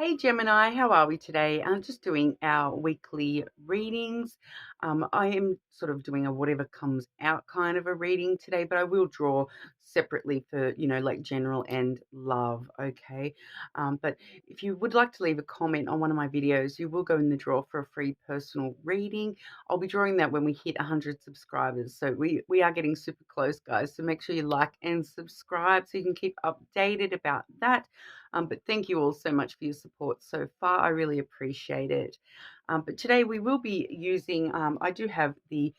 Hey Gemini, how are we today? I'm just doing our weekly readings. I am sort of doing a whatever comes out kind of a reading today, but I will draw separately for, like general and love, okay? But if you would like to leave a comment on one of my videos, you will go in the draw for a free personal reading. I'll be drawing that when we hit 100 subscribers. So we are getting super close, guys. So make sure you like and subscribe so you can keep updated about that. But thank you all so much for your support so far. I really appreciate it. But today we will be using, I do have the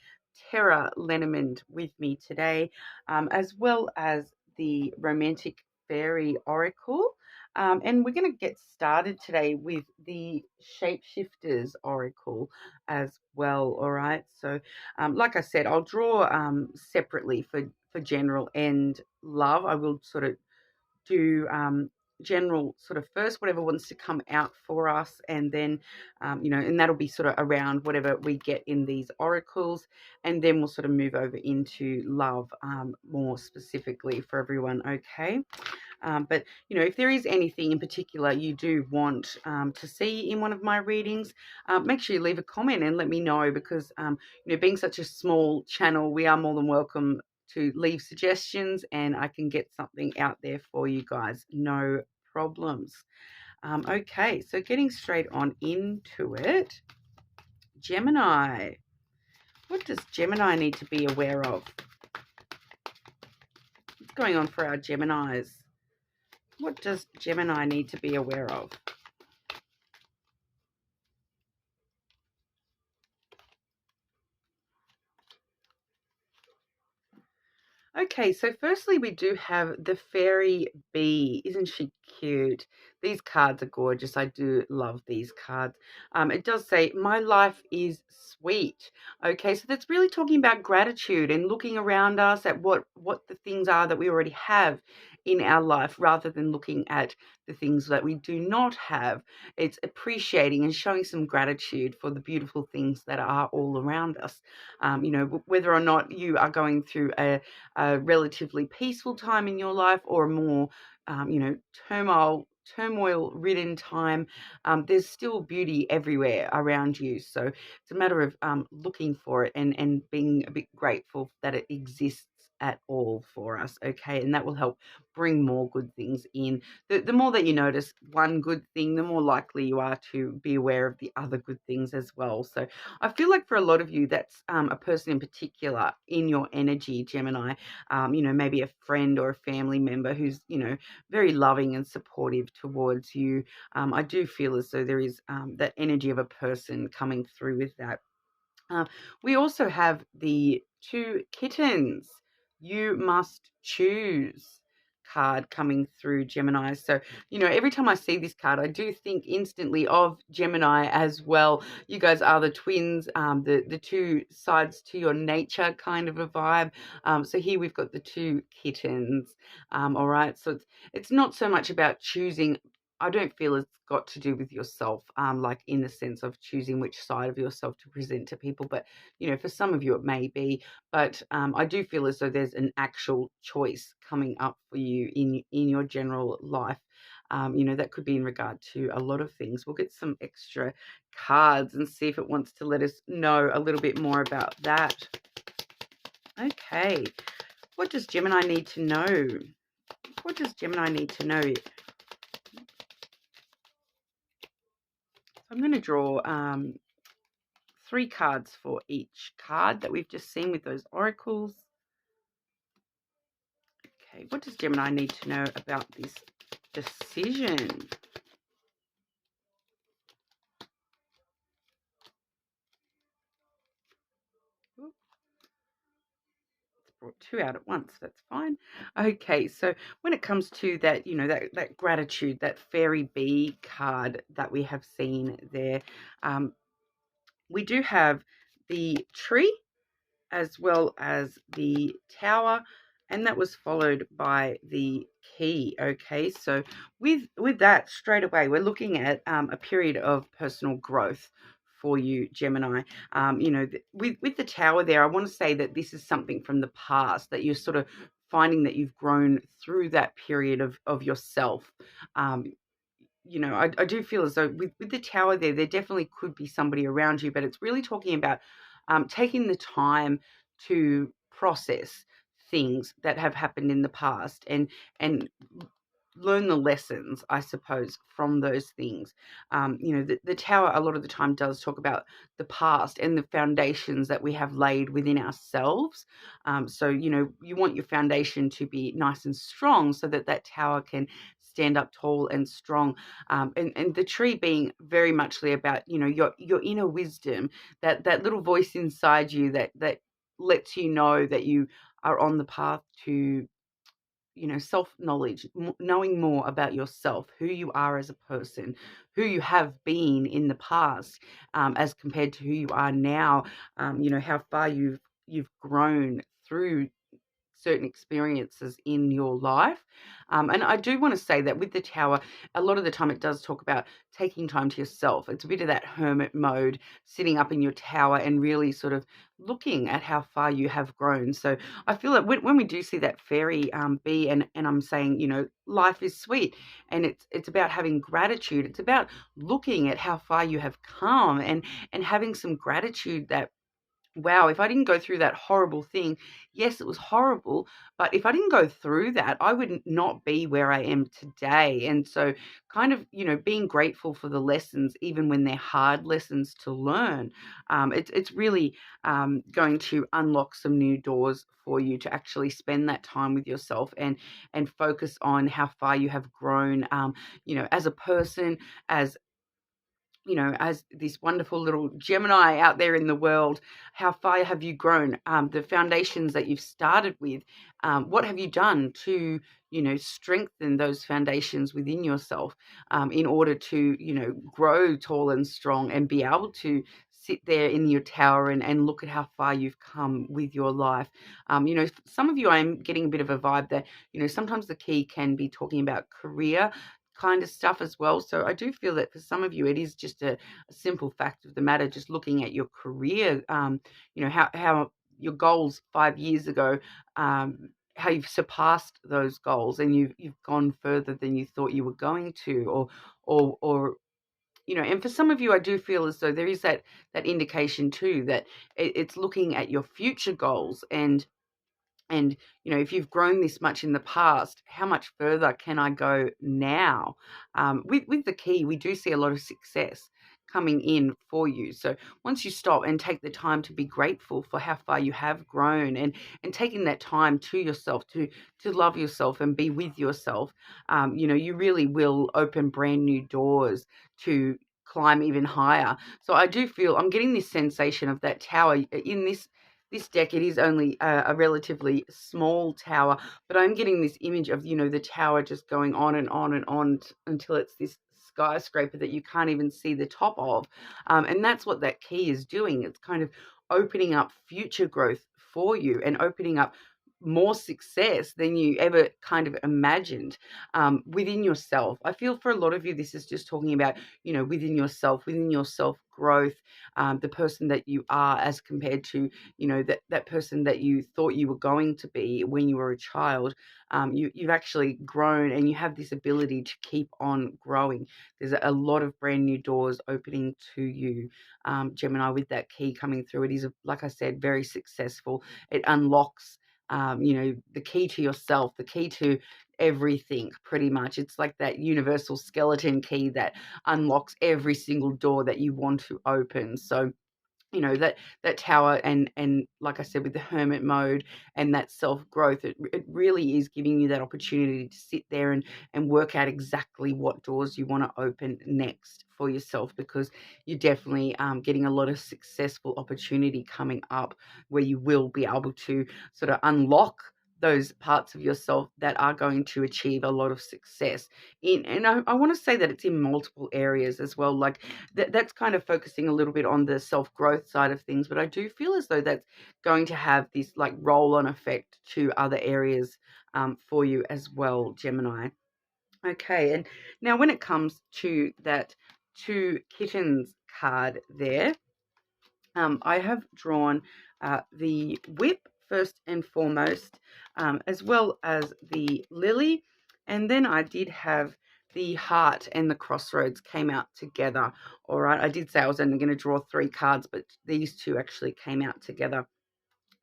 Terra Lenormand with me today, as well as the Romantic Fairy Oracle. And we're going to get started today with the Shapeshifters Oracle as well. All right. So, like I said, I'll draw separately for general and love. I will sort of do general sort of first, whatever wants to come out for us, and then and that'll be sort of around whatever we get in these oracles, and then we'll sort of move over into love more specifically for everyone. Okay. But if there is anything in particular you do want to see in one of my readings, make sure you leave a comment and let me know, because being such a small channel, we are more than welcome to leave suggestions, and I can get something out there for you guys. No problems. Okay, so getting straight on into it. Gemini. What does Gemini need to be aware of? What's going on for our Geminis? What does Gemini need to be aware of? Okay, so firstly, we do have the fairy bee. Isn't she cute? These cards are gorgeous. I do love these cards. It does say, my life is sweet. Okay, so that's really talking about gratitude and looking around us at what the things are that we already have in our life, rather than looking at the things that we do not have. It's appreciating and showing some gratitude for the beautiful things that are all around us. Whether or not you are going through a relatively peaceful time in your life, or a more, turmoil ridden time, there's still beauty everywhere around you. So it's a matter of looking for it, and being a bit grateful that it exists at all for us. Okay, and that will help bring more good things in. The more that you notice one good thing, the more likely you are to be aware of the other good things as well. So I feel like for a lot of you, that's a person in particular in your energy, Gemini. Maybe a friend or a family member who's, very loving and supportive towards you. I do feel as though there is that energy of a person coming through with that. We also have the two kittens. You must choose card coming through, Gemini. So, every time I see this card, I do think instantly of Gemini as well. You guys are the twins, the two sides to your nature kind of a vibe. So here we've got the two kittens. All right. So it's not so much about choosing. I don't feel it's got to do with yourself, like in the sense of choosing which side of yourself to present to people. But, for some of you it may be. But I do feel as though there's an actual choice coming up for you in your general life. That could be in regard to a lot of things. We'll get some extra cards and see if it wants to let us know a little bit more about that. Okay. What does Gemini need to know? What does Gemini need to know? I'm going to draw 3 cards for each card that we've just seen with those oracles. Okay, what does Gemini need to know about this decision? Brought 2 out at once. That's fine. Okay, so when it comes to that, that gratitude, that fairy bee card that we have seen there, we do have the tree as well as the tower, and that was followed by the key. Okay, so with that, straight away we're looking at a period of personal growth for you, Gemini. With the tower there, I want to say that this is something from the past that you're sort of finding that you've grown through that period of yourself. I do feel as though with the tower there definitely could be somebody around you, but it's really talking about taking the time to process things that have happened in the past and learn the lessons, I suppose, from those things. The tower a lot of the time does talk about the past and the foundations that we have laid within ourselves. So, you want your foundation to be nice and strong so that that tower can stand up tall and strong. And the tree being very muchly about, your inner wisdom, that little voice inside you that lets you know that you are on the path to self-knowledge, knowing more about yourself, who you are as a person, who you have been in the past, as compared to who you are now. How far you've grown through certain experiences in your life. And I do want to say that with the tower, a lot of the time it does talk about taking time to yourself. It's a bit of that hermit mode, sitting up in your tower and really sort of looking at how far you have grown. So I feel that when we do see that fairy bee, and I'm saying, life is sweet, and it's about having gratitude. It's about looking at how far you have come and having some gratitude that, wow, if I didn't go through that horrible thing, yes, it was horrible, but if I didn't go through that, I would not be where I am today. And so kind of, being grateful for the lessons, even when they're hard lessons to learn, it's really going to unlock some new doors for you to actually spend that time with yourself and focus on how far you have grown, as a person, as as this wonderful little Gemini out there in the world. How far have you grown? The foundations that you've started with, what have you done to, strengthen those foundations within yourself, in order to, grow tall and strong and be able to sit there in your tower and look at how far you've come with your life. Some of you, I'm getting a bit of a vibe that, sometimes the key can be talking about career kind of stuff as well. So I do feel that for some of you, it is just a simple fact of the matter, just looking at your career, how your goals 5 years ago, how you've surpassed those goals and you've gone further than you thought you were going to, or and for some of you, I do feel as though there is that indication too that it's looking at your future goals and, if you've grown this much in the past, how much further can I go now? With the key, we do see a lot of success coming in for you. So once you stop and take the time to be grateful for how far you have grown and taking that time to yourself to love yourself and be with yourself, you really will open brand new doors to climb even higher. So I do feel I'm getting this sensation of that tower in this deck. It is only a relatively small tower, but I'm getting this image of, the tower just going on and on and on until it's this skyscraper that you can't even see the top of. And that's what that key is doing. It's kind of opening up future growth for you and opening up more success than you ever kind of imagined, within yourself. I feel for a lot of you, this is just talking about, within your self growth, the person that you are as compared to, that person that you thought you were going to be when you were a child. You've actually grown and you have this ability to keep on growing. There's a lot of brand new doors opening to you, Gemini, with that key coming through. It is, like I said, very successful. It unlocks, the key to yourself, the key to everything, pretty much. It's like that universal skeleton key that unlocks every single door that you want to open. So that tower and like I said, with the hermit mode and that self-growth, it really is giving you that opportunity to sit there and work out exactly what doors you want to open next for yourself, because you're definitely getting a lot of successful opportunity coming up where you will be able to sort of unlock those parts of yourself that are going to achieve a lot of success and I want to say that it's in multiple areas as well. Like that's kind of focusing a little bit on the self-growth side of things, but I do feel as though that's going to have this like roll-on effect to other areas, for you as well, Gemini. Okay, and now when it comes to that two kittens card there, I have drawn the whip first and foremost, as well as the lily, and then I did have the heart and the crossroads came out together. All right, I did say I was only going to draw 3 cards, but these 2 actually came out together.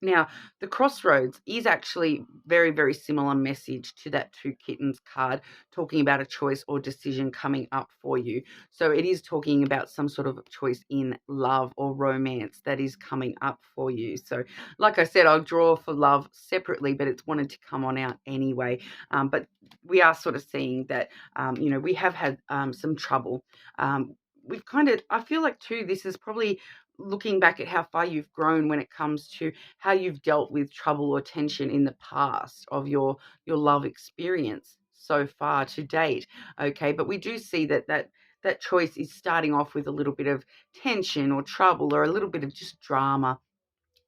Now, the crossroads is actually very, very similar message to that 2 kittens card, talking about a choice or decision coming up for you. So it is talking about some sort of choice in love or romance that is coming up for you. So like I said, I'll draw for love separately, but it's wanted to come on out anyway. But we are sort of seeing that, we have had some trouble. We've kind of, I feel like too, this is probably looking back at how far you've grown when it comes to how you've dealt with trouble or tension in the past of your love experience so far to date. Okay, but we do see that choice is starting off with a little bit of tension or trouble or a little bit of just drama,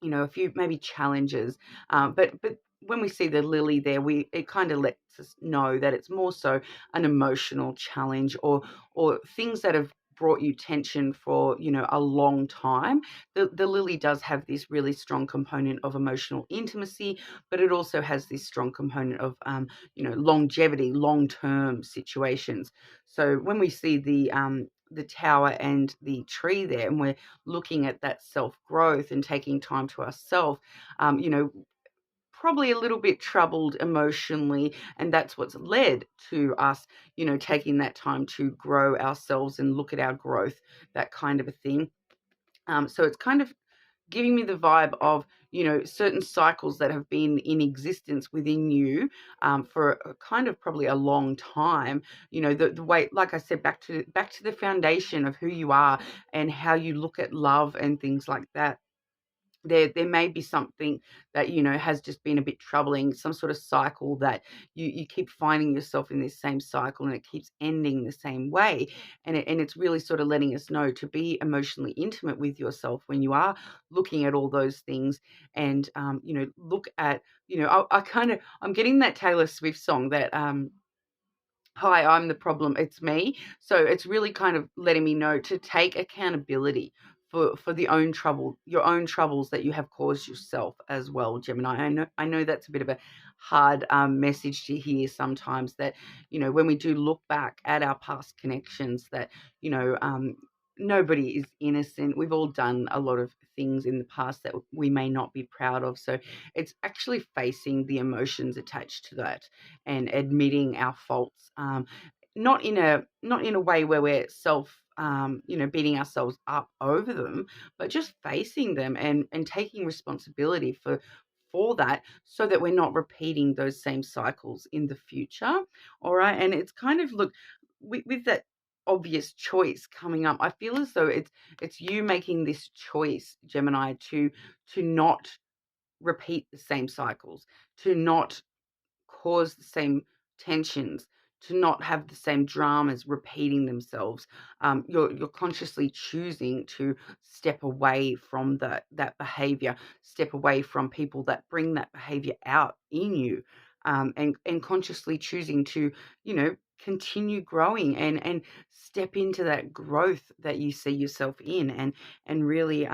a few maybe challenges. But when we see the lily there, it kind of lets us know that it's more so an emotional challenge or things that have brought you tension for a long time. The lily does have this really strong component of emotional intimacy, but it also has this strong component of longevity, long term situations. So when we see the tower and the tree there, and we're looking at that self-growth and taking time to ourselves, probably a little bit troubled emotionally, and that's what's led to us, taking that time to grow ourselves and look at our growth, that kind of a thing. So it's kind of giving me the vibe of certain cycles that have been in existence within you for a kind of probably a long time. The way, like I said, back to the foundation of who you are and how you look at love and things like that. There may be something that has just been a bit troubling, some sort of cycle that you keep finding yourself in this same cycle, and it keeps ending the same way. And it's really sort of letting us know to be emotionally intimate with yourself when you are looking at all those things. And look at, I'm getting that Taylor Swift song that hi, I'm the problem, it's me. So it's really kind of letting me know to take accountability for your own troubles that you have caused yourself as well, Gemini. I know that's a bit of a hard message to hear sometimes, that when we do look back at our past connections, that nobody is innocent. We've all done a lot of things in the past that we may not be proud of. So it's actually facing the emotions attached to that and admitting our faults, not in a way where we're beating ourselves up over them, but just facing them and taking responsibility for that, so that we're not repeating those same cycles in the future. All right, and it's kind of, look, with that obvious choice coming up, I feel as though it's you making this choice, Gemini, to not repeat the same cycles, to not cause the same tensions, to not have the same dramas repeating themselves. You're consciously choosing to step away from that behavior, step away from people that bring that behavior out in you, and consciously choosing to, continue growing and step into that growth that you see yourself in, and really,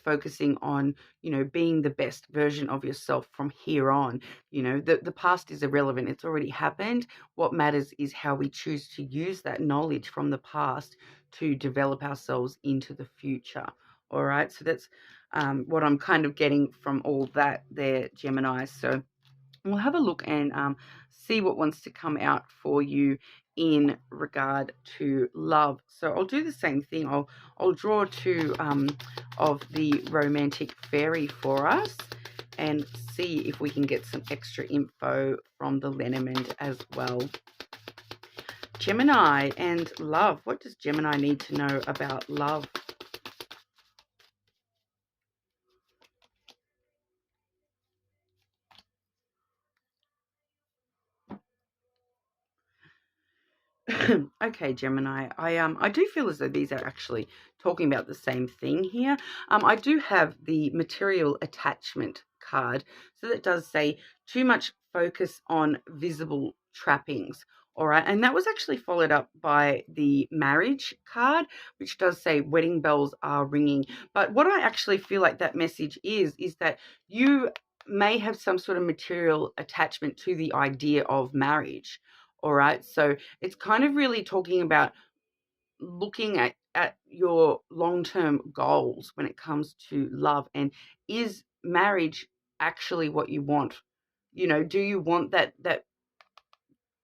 focusing on, being the best version of yourself from here on. The past is irrelevant. It's already happened. What matters is how we choose to use that knowledge from the past to develop ourselves into the future. All right. So that's what I'm kind of getting from all that there, Gemini. So we'll have a look and see what wants to come out for you in regard to love. So I'll do the same thing. I'll draw 2 of the romantic fairy for us, and see if we can get some extra info from the lenormand as well. Gemini and love. What does Gemini need to know about love? Okay, Gemini. I do feel as though these are actually talking about the same thing here. I do have the material attachment card, so that does say too much focus on visible trappings. All right, and that was actually followed up by the marriage card, which does say wedding bells are ringing. But what I actually feel like that message is that you may have some sort of material attachment to the idea of marriage. All right. So it's kind of really talking about looking at your long-term goals when it comes to love, and is marriage actually what you want? Do you want that,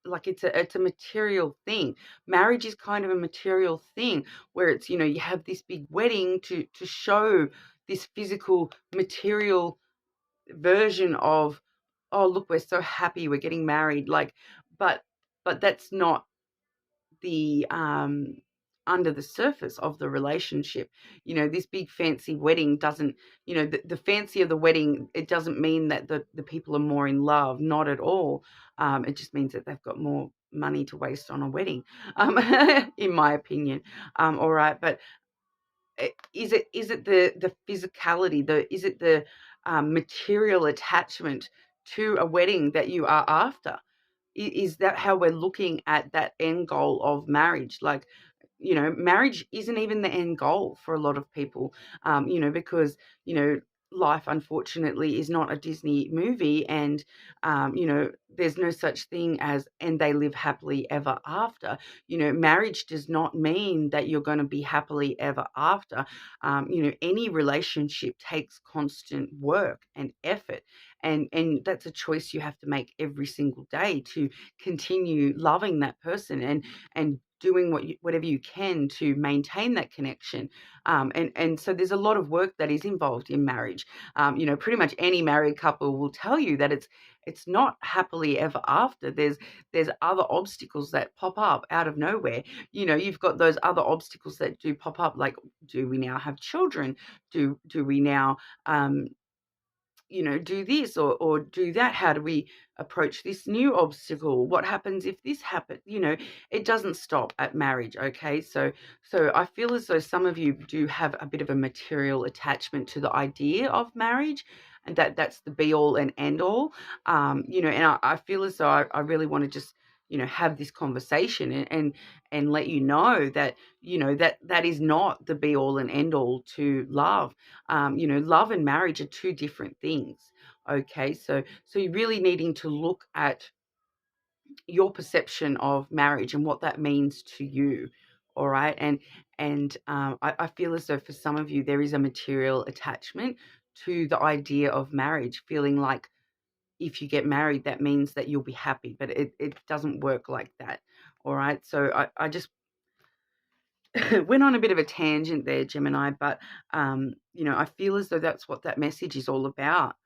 like, it's a material thing. Marriage is kind of a material thing where it's, you have this big wedding to show this physical material version of, oh, look, we're so happy we're getting married, like, but that's not the under the surface of the relationship. This big fancy wedding doesn't, the fancy of the wedding, it doesn't mean that the people are more in love, not at all. It just means that they've got more money to waste on a wedding, in my opinion. All right, but is it the physicality, is it the material attachment to a wedding that you are after? Is that how we're looking at that end goal of marriage? Like, marriage isn't even the end goal for a lot of people, because, life unfortunately is not a Disney movie, and, there's no such thing as, and they live happily ever after. Marriage does not mean that you're going to be happily ever after. Any relationship takes constant work and effort, and that's a choice you have to make every single day to continue loving that person, and doing whatever you can to maintain that connection. And so there's a lot of work that is involved in marriage. Pretty much any married couple will tell you that it's not happily ever after. There's other obstacles that pop up out of nowhere. You've got those other obstacles that do pop up, like, do we now have children? Do we now do this or do that? How do we approach this new obstacle? What happens if this happens? It doesn't stop at marriage. Okay. So I feel as though some of you do have a bit of a material attachment to the idea of marriage, and that's the be all and end all. And I feel as though I really want to just, have this conversation, and let you know that, that is not the be all and end all to love. Love and marriage are two different things. Okay, so you're really needing to look at your perception of marriage and what that means to you. All right, and I feel as though for some of you there is a material attachment to the idea of marriage, feeling like if you get married, that means that you'll be happy, but it doesn't work like that. All right, so I just went on a bit of a tangent there, Gemini, but I feel as though that's what that message is all about.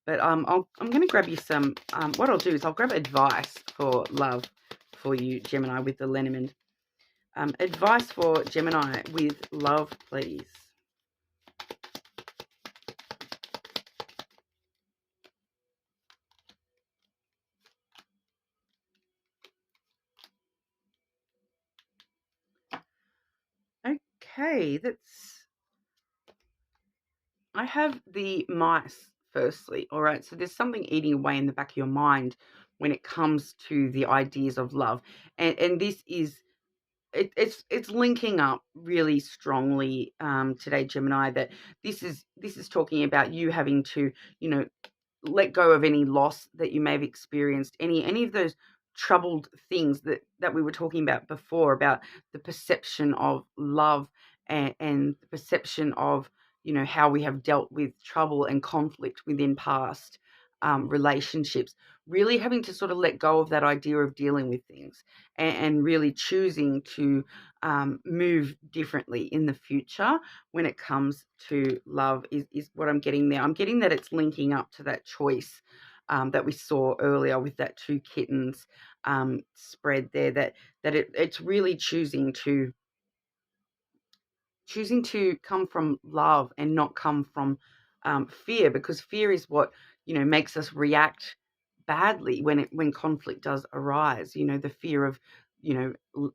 But I'm going to grab you some. What I'll do is I'll grab advice for love for you, Gemini, with the lenormand. Advice for Gemini with love, please. Okay, I have the mice firstly. All right, so there's something eating away in the back of your mind when it comes to the ideas of love, and this is it's linking up really strongly today, Gemini. That this is talking about you having to, let go of any loss that you may have experienced, any of those troubled things that we were talking about before, about the perception of love, and the perception of, how we have dealt with trouble and conflict within past relationships. Really having to sort of let go of that idea of dealing with things, and really choosing to move differently in the future when it comes to love is what I'm getting there. I'm getting that it's linking up to that choice that we saw earlier with that two kittens spread there, that it's really choosing to come from love and not come from fear, because fear is what, makes us react badly when conflict does arise. The fear of,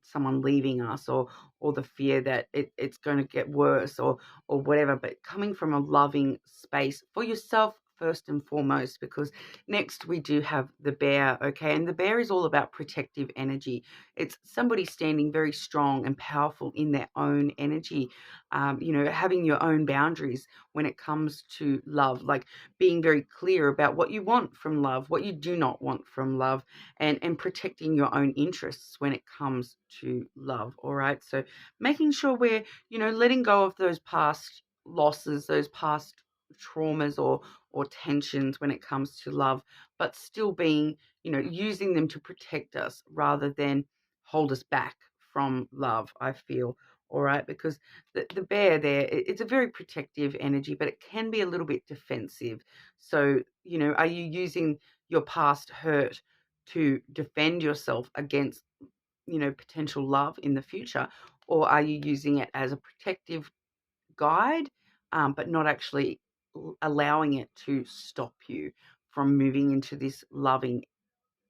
someone leaving us, or the fear that it's going to get worse, or whatever. But coming from a loving space for yourself first and foremost, because next we do have the bear, okay? And the bear is all about protective energy. It's somebody standing very strong and powerful in their own energy, having your own boundaries when it comes to love, like being very clear about what you want from love, what you do not want from love, and protecting your own interests when it comes to love, all right? So making sure we're, letting go of those past losses, those past traumas or tensions when it comes to love, but still being, using them to protect us rather than hold us back from love, I feel. All right, because the bear there, it's a very protective energy, but it can be a little bit defensive. So, are you using your past hurt to defend yourself against, potential love in the future? Or are you using it as a protective guide, but not actually allowing it to stop you from moving into this loving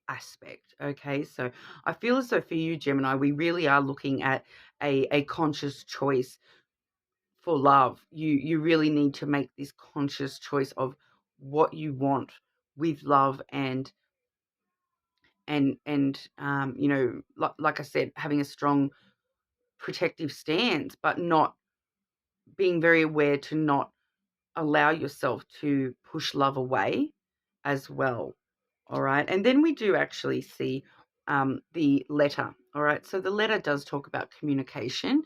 aspect? Okay, so I feel as though for you, Gemini, we really are looking at a conscious choice for love. You really need to make this conscious choice of what you want with love, and like I said, having a strong protective stance, but not being very aware to not allow yourself to push love away as well. All right. And then we do actually see the letter. All right. So the letter does talk about communication.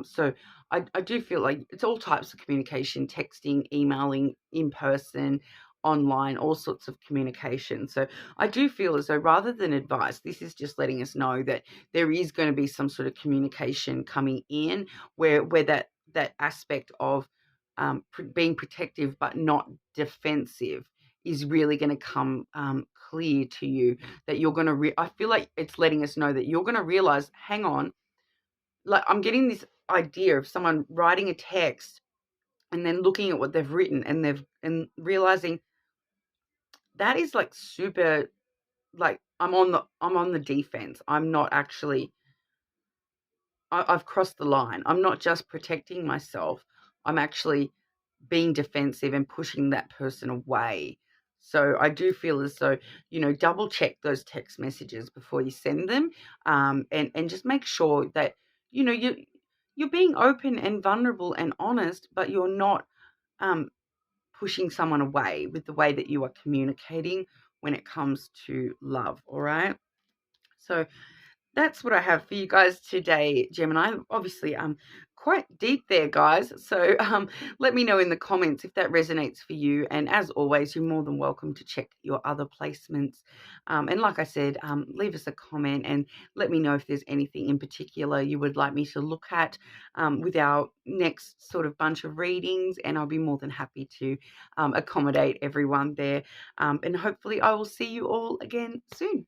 So I do feel like it's all types of communication: texting, emailing, in person, online, all sorts of communication. So I do feel as though, rather than advice, this is just letting us know that there is going to be some sort of communication coming in where that aspect of being protective but not defensive is really going to come clear to you, that you're going to I feel like it's letting us know that you're going to realize, hang on, like I'm getting this idea of someone writing a text and then looking at what they've written and realizing that is like super, like I'm on the defense. I'm not actually, I've crossed the line. I'm not just protecting myself. I'm actually being defensive and pushing that person away. So I do feel as though, double check those text messages before you send them, and just make sure that, you're being open and vulnerable and honest, but you're not um, pushing someone away with the way that you are communicating when it comes to love. All right. So that's what I have for you guys today, Gemini. Obviously, quite deep there, guys. So let me know in the comments if that resonates for you. And as always, you're more than welcome to check your other placements. And like I said, leave us a comment and let me know if there's anything in particular you would like me to look at with our next sort of bunch of readings. And I'll be more than happy to accommodate everyone there. And hopefully I will see you all again soon.